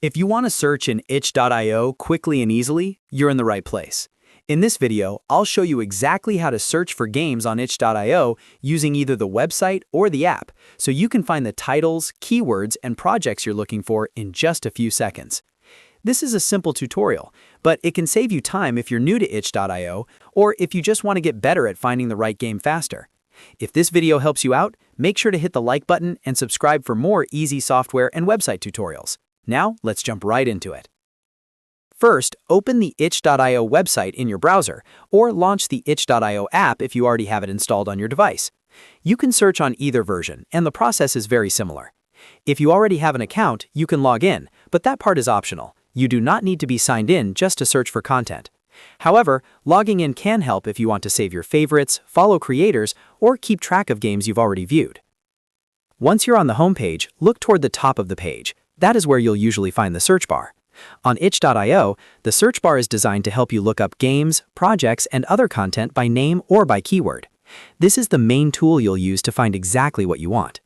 If you want to search in itch.io quickly and easily, you're in the right place. In this video, I'll show you exactly how to search for games on itch.io using either the website or the app, so you can find the titles, keywords, and projects you're looking for in just a few seconds. This is a simple tutorial, but it can save you time if you're new to itch.io or if you just want to get better at finding the right game faster. If this video helps you out, make sure to hit the like button and subscribe for more easy software and website tutorials. Now, let's jump right into it. First, open the itch.io website in your browser, or launch the itch.io app if you already have it installed on your device. You can search on either version, and the process is very similar. If you already have an account, you can log in, but that part is optional. You do not need to be signed in just to search for content. However, logging in can help if you want to save your favorites, follow creators, or keep track of games you've already viewed. Once you're on the home page, look toward the top of the page. That is where you'll usually find the search bar. On itch.io, the search bar is designed to help you look up games, projects, and other content by name or by keyword. This is the main tool you'll use to find exactly what you want.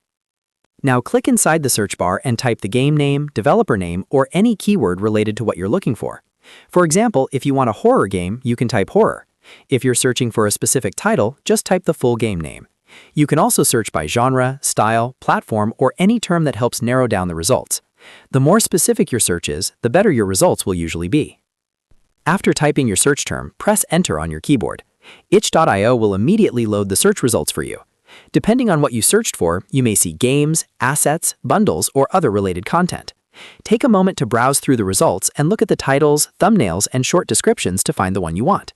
Now click inside the search bar and type the game name, developer name, or any keyword related to what you're looking for. For example, if you want a horror game, you can type horror. If you're searching for a specific title, just type the full game name. You can also search by genre, style, platform, or any term that helps narrow down the results. The more specific your search is, the better your results will usually be. After typing your search term, press Enter on your keyboard. Itch.io will immediately load the search results for you. Depending on what you searched for, you may see games, assets, bundles, or other related content. Take a moment to browse through the results and look at the titles, thumbnails, and short descriptions to find the one you want.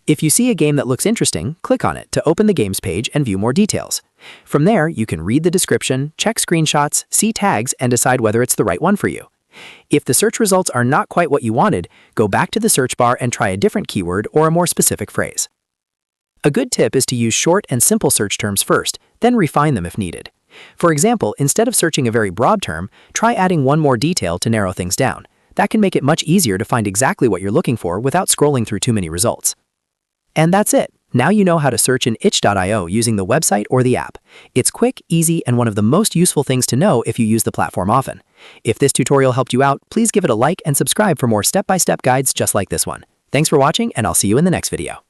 If you see a game that looks interesting, click on it to open the games page and view more details. From there, you can read the description, check screenshots, see tags, and decide whether it's the right one for you. If the search results are not quite what you wanted, go back to the search bar and try a different keyword or a more specific phrase. A good tip is to use short and simple search terms first, then refine them if needed. For example, instead of searching a very broad term, try adding one more detail to narrow things down. That can make it much easier to find exactly what you're looking for without scrolling through too many results. And that's it. Now you know how to search in itch.io using the website or the app. It's quick, easy, and one of the most useful things to know if you use the platform often. If this tutorial helped you out, please give it a like and subscribe for more step-by-step guides just like this one. Thanks for watching, and I'll see you in the next video.